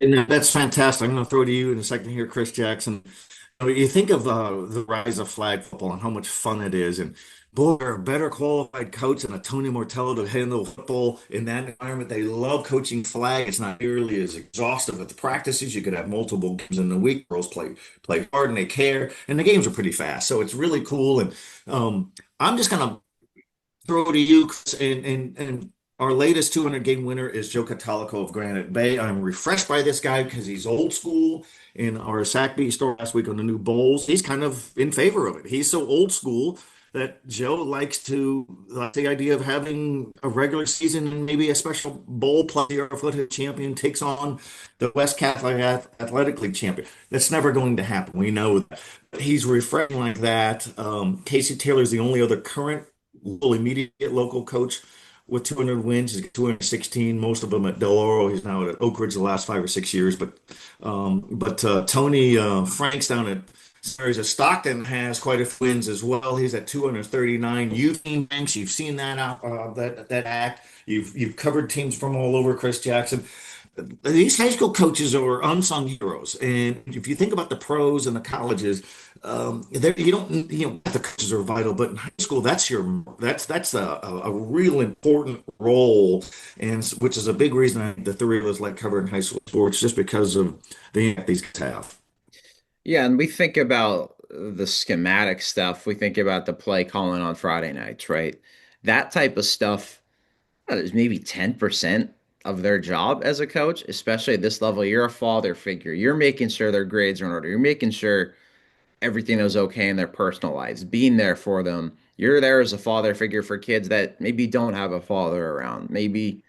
And that's fantastic. I'm going to throw to you in a second here, Chris Jackson. You think of the rise of flag football and how much fun it is, and boy, they're a better qualified coach than a Tony Martello to handle football in that environment. They love coaching flag. It's not nearly as exhaustive with the practices. You could have multiple games in the week. Girls play hard and they care, and the games are pretty fast. So it's really cool. And I'm just going to throw to you, Chris, and Our latest 200 game winner is Joe Catalico of Granite Bay. I'm refreshed by this guy because he's old school. In our Sac Bee store last week on the new bowls, he's kind of in favor of it. He's so old school that Joe likes to like the idea of having a regular season and maybe a special bowl player, a foothill champion takes on the West Catholic Athletic League champion. That's never going to happen. We know that. He's refreshing like that. Casey Taylor is the only other current immediate local coach with 200 wins. He's got 216, most of them at Del Oro. He's now at Oak Ridge the last 5 or 6 years. But Tony Franks down at Series of Stockton has quite a few wins as well. He's at 239. You've seen Banks. You've seen that that act. You've covered teams from all over. Chris Jackson. These high school coaches are unsung heroes, and if you think about the pros and the colleges, you don't the coaches are vital, but in high school that's a real important role, and which is a big reason the three of us like covering high school sports, just because of the impact these guys have. Yeah, and we think about the schematic stuff. We think about the play calling on Friday nights, right? That type of stuff is maybe 10% of their job as a coach, especially at this level. You're a father figure. You're making sure their grades are in order. You're making sure everything is okay in their personal lives, being there for them. You're there as a father figure for kids that maybe don't have a father around. Maybe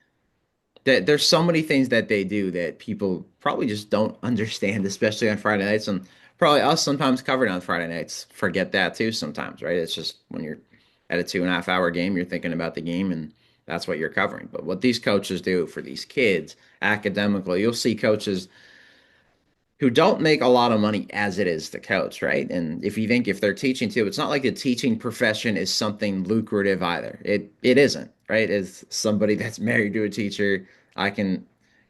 that there's so many things that they do that people probably just don't understand, especially on Friday nights. And probably us sometimes covered on Friday nights forget that too sometimes, right? It's just when you're at a 2.5 hour game, you're thinking about the game and that's what you're covering. But what these coaches do for these kids academically, you'll see coaches who don't make a lot of money as it is to coach, right? And if you think if they're teaching too, it's not like the teaching profession is something lucrative either. It isn't, right? As somebody that's married to a teacher, I can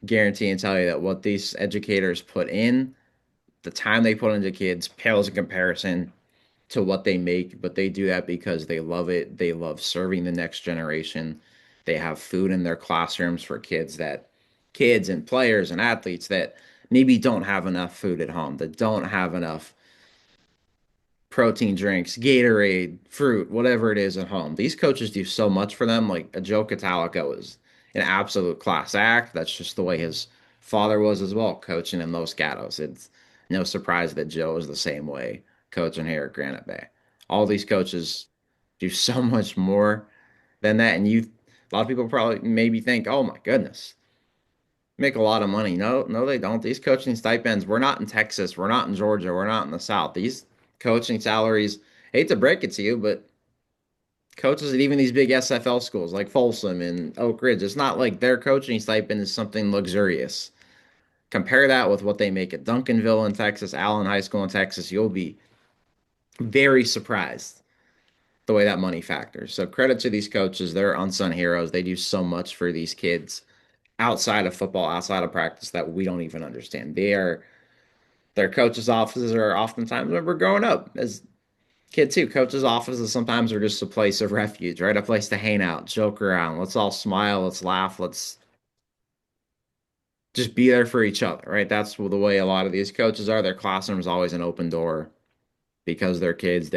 guarantee and tell you that what these educators put in, the time they put into kids pales in comparison to what they make, but they do that because they love it. They love serving the next generation. They have food in their classrooms for kids and players and athletes that maybe don't have enough food at home, that don't have enough protein drinks, Gatorade, fruit, whatever it is at home. These coaches do so much for them. Like a Joe Catalico is an absolute class act. That's just the way his father was as well, coaching in Los Gatos. It's no surprise that Joe is the same way coaching here at Granite Bay. All these coaches do so much more than that. And a lot of people probably maybe think, oh my goodness, make a lot of money. No, no, they don't. These coaching stipends, we're not in Texas, we're not in Georgia, we're not in the South. These coaching salaries, hate to break it to you, but coaches at even these big SFL schools like Folsom and Oak Ridge, it's not like their coaching stipend is something luxurious. Compare that with what they make at Duncanville in Texas, Allen High School in Texas, you'll be very surprised the way that money factors. So credit to these coaches. They're unsung heroes. They do so much for these kids outside of football, outside of practice that we don't even understand. Their coaches' offices are oftentimes when we're growing up as kids too. Coaches' offices sometimes are just a place of refuge, right? A place to hang out, joke around. Let's all smile, let's laugh, let's just be there for each other, right? That's the way a lot of these coaches are. Their classroom is always an open door because their kids,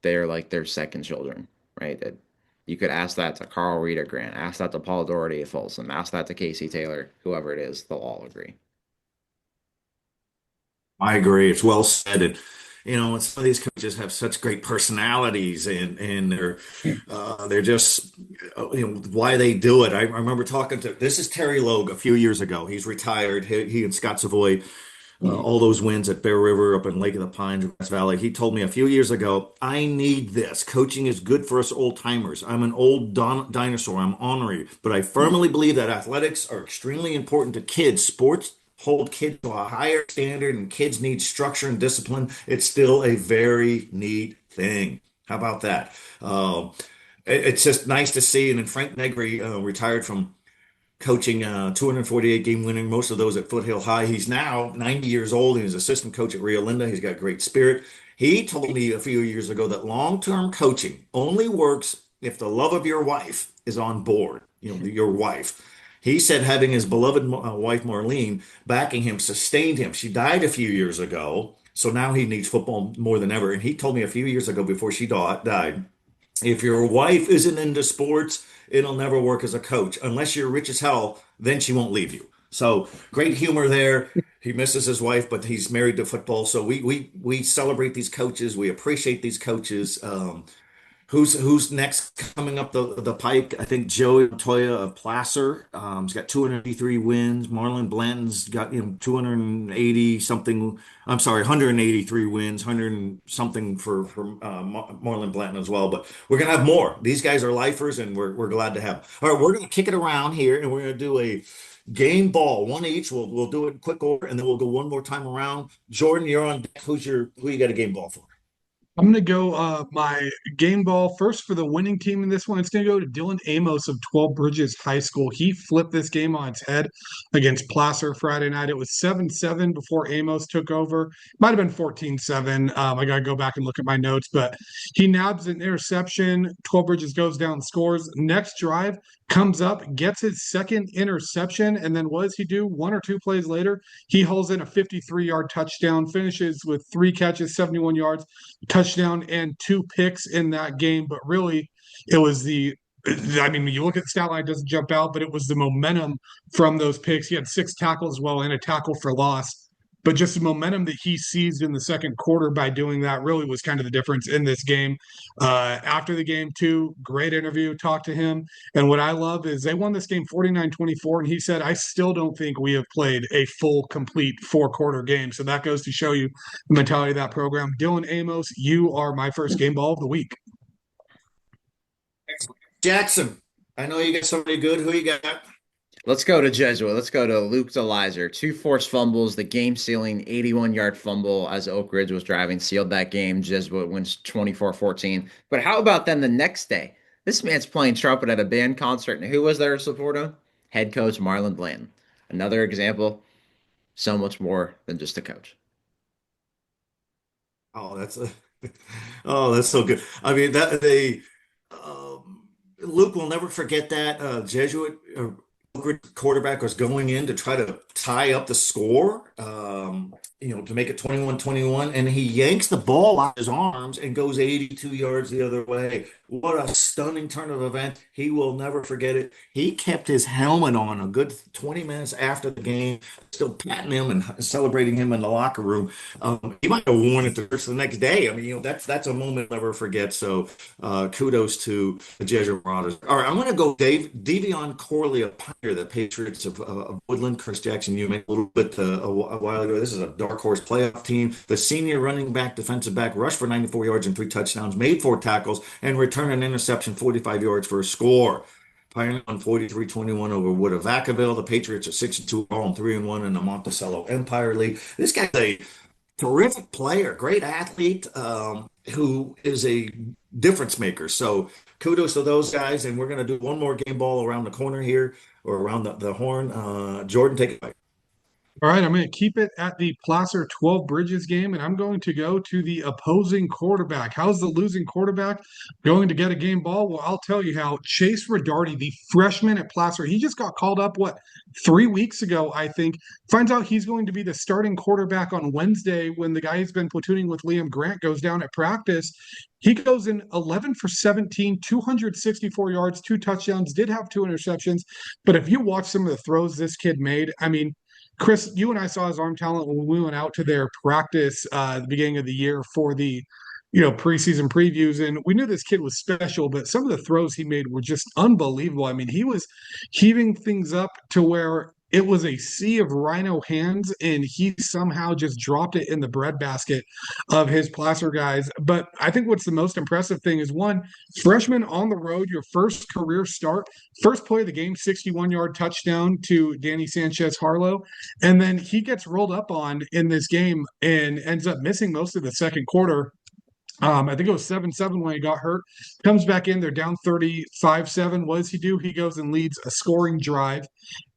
they're like their second children, right? You could ask that to Carl Reed at Grant, ask that to Paul Doherty at Folsom, ask that to Casey Taylor, whoever it is, they'll all agree. I agree. It's well said. And some of these coaches have such great personalities, and they're just why they do it. I remember talking to this is Terry Logue a few years ago. He's retired. He and Scott Savoy, all those wins at Bear River up in Lake of the Pines, Grass Valley. He told me a few years ago, I need this. Coaching is good for us old timers. I'm an old dinosaur. I'm ornery, but I firmly believe that athletics are extremely important to kids. Sports hold kids to a higher standard, and kids need structure and discipline. It's still a very neat thing. How about that? It's just nice to see. And then Frank Negri retired from coaching 248 game winning, most of those at Foothill High. He's now 90 years old and he's assistant coach at Rio Linda. He's got great spirit. He told me a few years ago that long-term coaching only works if the love of your wife is on board, your wife. He said having his beloved wife Marlene backing him sustained him. She died a few years ago, so now he needs football more than ever. And he told me a few years ago before she died, if your wife isn't into sports, it'll never work as a coach. Unless you're rich as hell, then she won't leave you. So great humor there. He misses his wife, but he's married to football. So we celebrate these coaches. We appreciate these coaches. Who's next coming up the pike? I think Joey Montoya of Placer. He's got 283 wins. Marlon Blanton's got 280 something. I'm sorry, 183 wins, 100 and something for Marlon Blanton as well. But we're gonna have more. These guys are lifers, and we're glad to have them. All right, we're gonna kick it around here, and we're gonna do a game ball, one each. We'll do it in quick order, and then we'll go one more time around. Jordan, you're on deck. Who you got a game ball for? I'm going to go my game ball first for the winning team in this one. It's going to go to Dylan Amos of 12 Bridges High School. He flipped this game on its head against Placer Friday night. It was 7-7 before Amos took over. Might have been 14-7. I got to go back and look at my notes, but he nabs an interception. 12 Bridges goes down, scores. Next drive, comes up, gets his second interception, and then what does he do? 1 or 2 plays later, he hauls in a 53-yard touchdown, finishes with 3 catches, 71 yards, touchdown, and 2 picks in that game. But really, it was when you look at the stat line, it doesn't jump out, but it was the momentum from those picks. He had 6 tackles as well and a tackle for loss. But just the momentum that he seized in the second quarter by doing that really was kind of the difference in this game. After the game, too, great interview, talked to him. And what I love is they won this game 49-24, and he said, I still don't think we have played a full, complete 4-quarter game. So that goes to show you the mentality of that program. Dylan Amos, you are my first game ball of the week. Excellent. Jackson, I know you got somebody good. Who you got? Let's go to Jesuit. Let's go to Luke DeLizer. 2 forced fumbles, the game-sealing 81-yard fumble as Oak Ridge was driving, sealed that game. Jesuit wins 24-14. But how about then the next day? This man's playing trumpet at a band concert, and who was there to support him? Head coach Marlon Blanton. Another example, so much more than just a coach. Oh, that's so good. I mean, Luke will never forget that Jesuit quarterback was going in to try to tie up the score, to make it 21-21, and he yanks the ball out of his arms and goes 82 yards the other way. What a stunning turn of event. He will never forget it. He kept his helmet on a good 20 minutes after the game, still patting him and celebrating him in the locker room. He might have worn it the next day. I mean, that's a moment I'll never forget. So kudos to the Jesuit Marauders. All right, I'm going to go Devion Corley of Pioneer, the Patriots of Woodland. Chris Jackson, you made a little bit a while ago. This is a dark horse playoff team. The senior running back, defensive back, rushed for 94 yards and 3 touchdowns, made 4 tackles, and returned an interception, 45 yards for a score. Pioneer on 43-21 over Wood of Vacaville. The Patriots are 6-2, all 3-1 in the Monticello Empire League. This guy's a terrific player, great athlete, who is a difference maker. So kudos to those guys. And we're going to do one more game ball around the corner here, or around the horn. Jordan, take it away. All right, I'm going to keep it at the Placer 12 Bridges game, and I'm going to go to the opposing quarterback. How's the losing quarterback going to get a game ball? Well, I'll tell you how. Chase Ridardi, the freshman at Placer, he just got called up, 3 weeks ago, I think. Finds out he's going to be the starting quarterback on Wednesday when the guy who's been platooning with Liam Grant goes down at practice. He goes in 11 for 17, 264 yards, 2 touchdowns, did have 2 interceptions. But if you watch some of the throws this kid made, I mean, Chris, you and I saw his arm talent when we went out to their practice at the beginning of the year for the, preseason previews, and we knew this kid was special, but some of the throws he made were just unbelievable. I mean, he was heaving things up to where it was a sea of rhino hands, and he somehow just dropped it in the breadbasket of his Placer guys. But I think what's the most impressive thing is, one, freshman on the road, your first career start, first play of the game, 61-yard touchdown to Danny Sanchez Harlow. And then he gets rolled up on in this game and ends up missing most of the second quarter. I think it was 7-7 when he got hurt. Comes back in, they're down 35-7. What does he do? He goes and leads a scoring drive.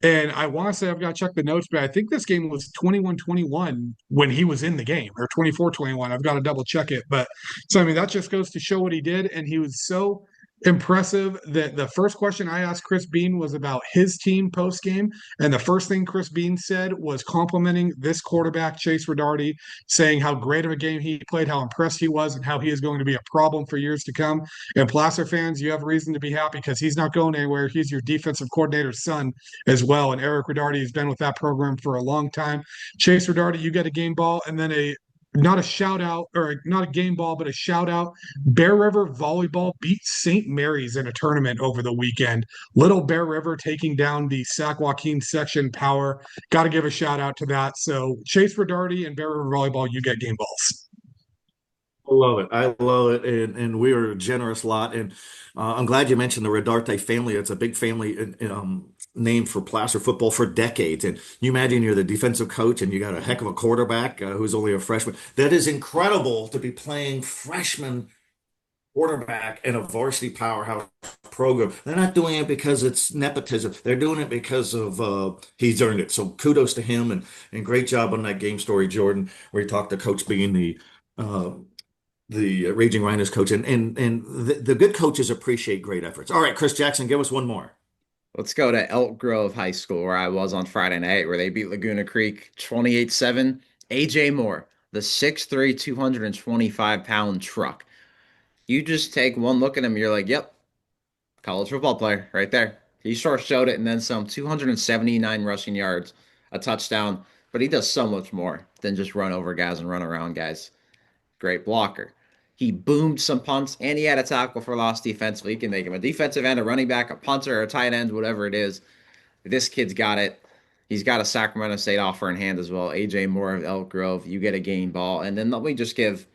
And I want to say, I've got to check the notes, but I think this game was 21-21 when he was in the game, or 24-21. I've got to double check it. But so, I mean, that just goes to show what he did. And he was so impressive that the first question I asked Chris Bean was about his team post game. And the first thing Chris Bean said was complimenting this quarterback, Chase Redarty, saying how great of a game he played, how impressed he was, and how he is going to be a problem for years to come. And Placer fans, you have reason to be happy because he's not going anywhere. He's your defensive coordinator's son as well. And Eric Redarty has been with that program for a long time. Chase Redarty, you get a game ball and then not a shout out or not a game ball, but a shout out. Bear River volleyball beat St. Mary's in a tournament over the weekend. Little Bear River taking down the Sac-Joaquin Section Power. Got to give a shout out to that. So Chase Redarty and Bear River volleyball, you get game balls. I love it. I love it. And we are a generous lot. And I'm glad you mentioned the Redarte family. It's a big family name for Placer football for decades. And you imagine you're the defensive coach and you got a heck of a quarterback who's only a freshman. That is incredible to be playing freshman quarterback in a varsity powerhouse program. They're not doing it because it's nepotism. They're doing it because of he's earned it. So kudos to him and great job on that game story, Jordan, where he talked to Coach being the Raging Rhinos coach, and the good coaches appreciate great efforts. All right, Chris Jackson, give us one more. Let's go to Elk Grove High School, where I was on Friday night, where they beat Laguna Creek 28-7. AJ Moore, the 6'3", 225-pound truck. You just take one look at him, you're like, yep, college football player right there. He sure showed it, and then some. 279 rushing yards, a touchdown, but he does so much more than just run over guys and run around guys. Great blocker. He boomed some punts, and he had a tackle for loss defensively. You can make him a defensive end, a running back, a punter, or a tight end, whatever it is. This kid's got it. He's got a Sacramento State offer in hand as well. AJ Moore of Elk Grove, you get a game ball. And then let me just give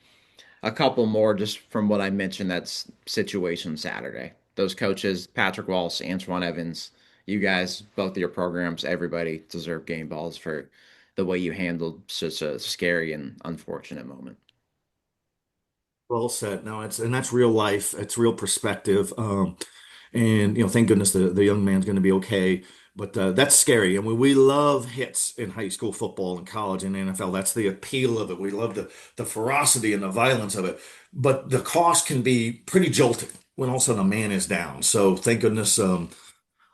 a couple more just from what I mentioned. That's situation Saturday. Those coaches, Patrick Walsh, Antoine Evans, you guys, both of your programs, everybody deserve game balls for the way you handled such a scary and unfortunate moment. Well said. No, and that's real life. It's real perspective. And thank goodness the young man's going to be okay. But that's scary. And we love hits in high school football and college and NFL. That's the appeal of it. We love the ferocity and the violence of it. But the cost can be pretty jolting when all of a sudden a man is down. So thank goodness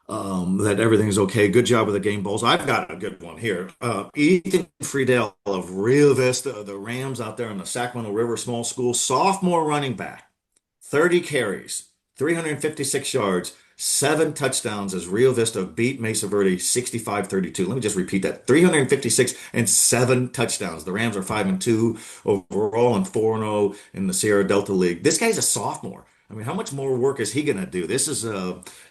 that everything's okay. Good job with the game balls. I've got a good one here. Ethan Friedel of Rio Vista, the Rams out there in the Sacramento River Small School, sophomore running back, 30 carries, 356 yards, 7 touchdowns as Rio Vista beat Mesa Verde 65-32. Let me just repeat that. 356 and 7 touchdowns. The Rams are 5-2 overall and 4-0 in the Sierra Delta League. This guy's a sophomore. I mean, how much more work is he going to do? This is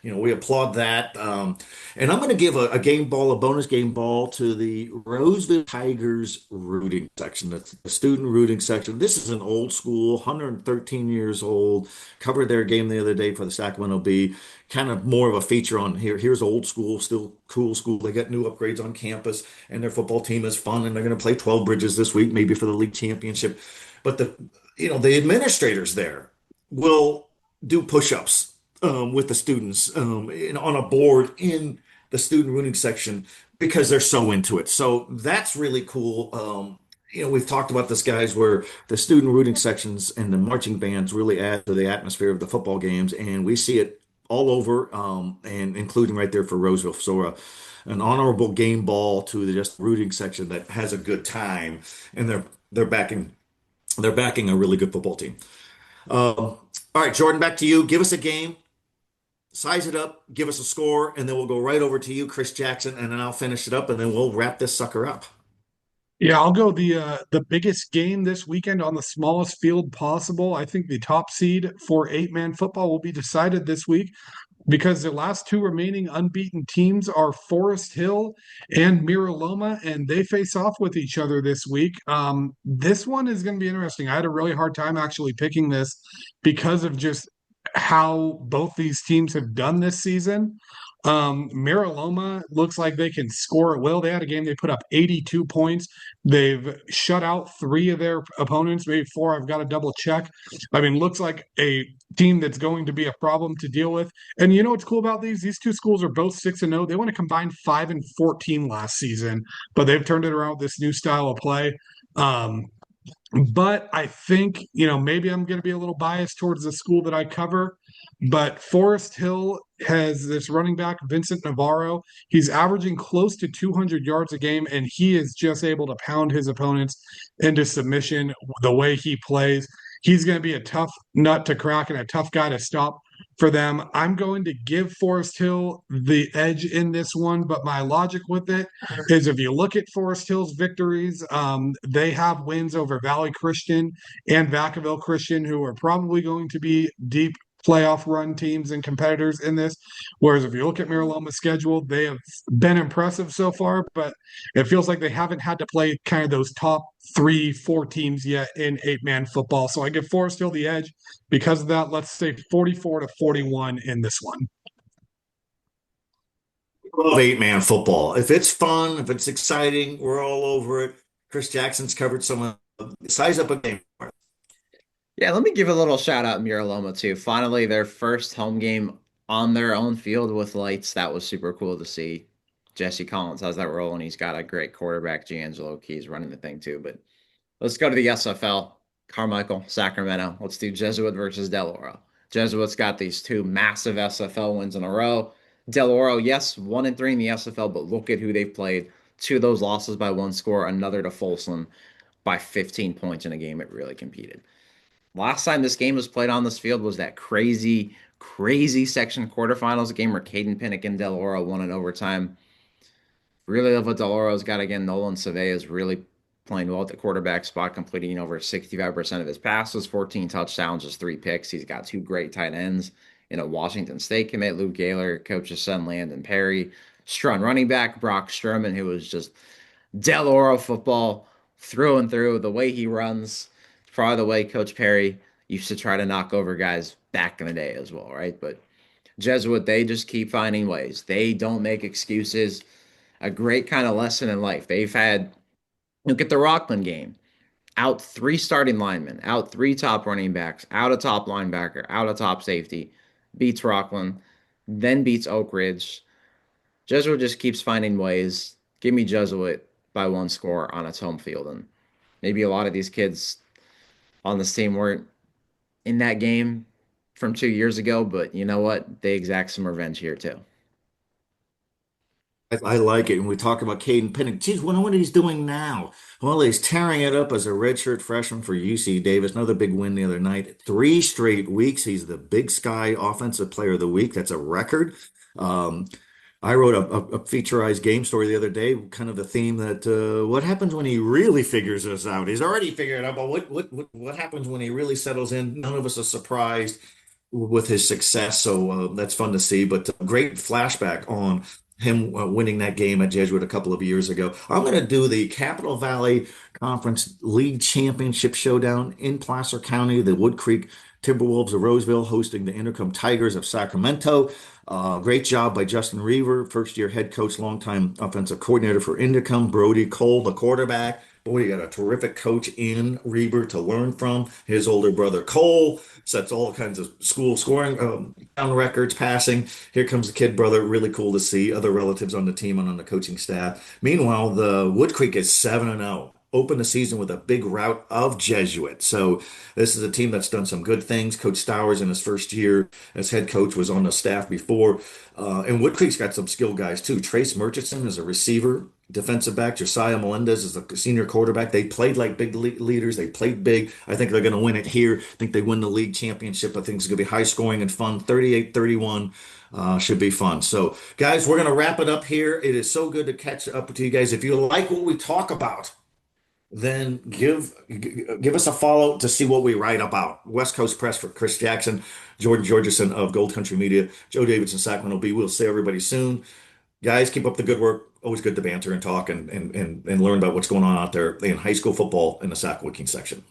we applaud that. And I'm going to give a game ball, a bonus game ball to the Roseville Tigers rooting section. That's the student rooting section. This is an old school, 113 years old. Covered their game the other day for the Sacramento Bee. Kind of more of a feature on here. Here's old school, still cool school. They got new upgrades on campus, and their football team is fun, and they're going to play 12 Bridges this week, maybe for the league championship. But the administrators there will do push-ups with the students on a board in the student rooting section because they're so into it. So that's really cool. We've talked about this, guys, where the student rooting sections and the marching bands really add to the atmosphere of the football games, and we see it all over, and including right there for Roseville. So an honorable game ball to the just rooting section that has a good time, and they're backing a really good football team. All right, Jordan, back to you. Give us a game, size it up, give us a score, and then we'll go right over to you, Chris Jackson, and then I'll finish it up, and then we'll wrap this sucker up. Yeah, I'll go the biggest game this weekend on the smallest field possible. I think the top seed for 8-man football will be decided this week because the last 2 remaining unbeaten teams are Forest Hill and Mira Loma, and they face off with each other this week. This one is going to be interesting. I had a really hard time actually picking this because of just how both these teams have done this season. Mira Loma looks like they can score at will. They had a game, they put up 82 points. They've shut out 3 of their opponents, maybe 4. I've got to double check. I mean, looks like a team that's going to be a problem to deal with. And you know what's cool about these? These 2 schools are both 6-0. They went a combined 5-14 last season, but they've turned it around with this new style of play. But I think, maybe I'm going to be a little biased towards the school that I cover. But Forest Hill has this running back, Vincent Navarro. He's averaging close to 200 yards a game, and he is just able to pound his opponents into submission the way he plays. He's going to be a tough nut to crack and a tough guy to stop for them. I'm going to give Forest Hill the edge in this one, but my logic with it is if you look at Forest Hill's victories, they have wins over Valley Christian and Vacaville Christian, who are probably going to be deep playoff run teams and competitors in this. Whereas if you look at Mariloma's schedule, they have been impressive so far, but it feels like they haven't had to play kind of those top 3, 4 teams yet in 8-man football. So I give Forest Hill the edge because of that. Let's say 44-41 in this one. Love 8-man football. If it's fun, if it's exciting, we're all over it. Chris Jackson's covered some size up a game. Yeah, let me give a little shout out Miraloma too. Finally, their first home game on their own field with lights. That was super cool to see. Jesse Collins has that role, and he's got a great quarterback, Giangelo Keys, running the thing too. But let's go to the SFL. Carmichael, Sacramento. Let's do Jesuit versus Del Oro. Jesuits got these two massive SFL wins in a row. Del Oro, yes, 1-3 in the SFL, but look at who they've played. Two of those losses by one score, another to Folsom by 15 points in a game it really competed. Last time this game was played on this field was that crazy, crazy section quarterfinals game where Caden Pinnock and Del Oro won in overtime. Really love what Del Oro's got again. Nolan Savea is really playing well at the quarterback spot, completing over 65% of his passes, 14 touchdowns, just 3 picks. He's got 2 great tight ends in a Washington State commit, Luke Gaylor, coach's son, Landon Perry. Strun running back, Brock Sturman, who was just Del Oro football through and through. The way he runs, probably the way Coach Perry used to try to knock over guys back in the day as well, right? But Jesuit, they just keep finding ways. They don't make excuses. A great kind of lesson in life. They've had, look at the Rockland game, out 3 starting linemen, out 3 top running backs, out a top linebacker, out a top safety, beats Rockland, then beats Oak Ridge. Jesuit just keeps finding ways. Give me Jesuit by 1 score on its home field. And maybe a lot of these kids on this team weren't in that game from 2 years ago, but you know what? They exact some revenge here too. I like it. And we talk about Caden Pinnock. Geez, wonder what he's doing now. Well, he's tearing it up as a redshirt freshman for UC Davis. Another big win the other night. 3 straight weeks. He's the Big Sky Offensive Player of the Week. That's a record. Um, I wrote a featureized game story the other day, kind of the theme that what happens when he really figures us out? He's already figured it out, but what happens when he really settles in? None of us are surprised with his success, so that's fun to see. But great flashback on him winning that game at Jesuit a couple of years ago. I'm going to do the Capital Valley Conference League Championship Showdown in Placer County. The Wood Creek Timberwolves of Roseville hosting the Intercom Tigers of Sacramento. Great job by Justin Reaver, first-year head coach, longtime offensive coordinator for Intercom. Brody Cole, the quarterback. Boy, you got a terrific coach in Reaver to learn from. His older brother Cole sets all kinds of school scoring down records, passing. Here comes the kid brother. Really cool to see other relatives on the team and on the coaching staff. Meanwhile, the Wood Creek is 7-0. Open the season with a big rout of Jesuit. So this is a team that's done some good things. Coach Stowers in his first year as head coach was on the staff before. And Wood Creek's got some skill guys too. Trace Murchison is a receiver. Defensive back Josiah Melendez is the senior quarterback. They played like big leaders. They played big. I think they're going to win it here. I think they win the league championship. I think it's going to be high scoring and fun. 38-31 should be fun. So, guys, we're going to wrap it up here. It is so good to catch up with you guys. If you like what we talk about, then give us a follow to see what we write about. West Coast Press for Chris Jackson, Jordan Georgeson of Gold Country Media, Joe Davidson, Sacramento Bee. We'll see everybody soon. Guys, keep up the good work. Always good to banter and talk and learn about what's going on out there in high school football in the Sac-Joaquin section.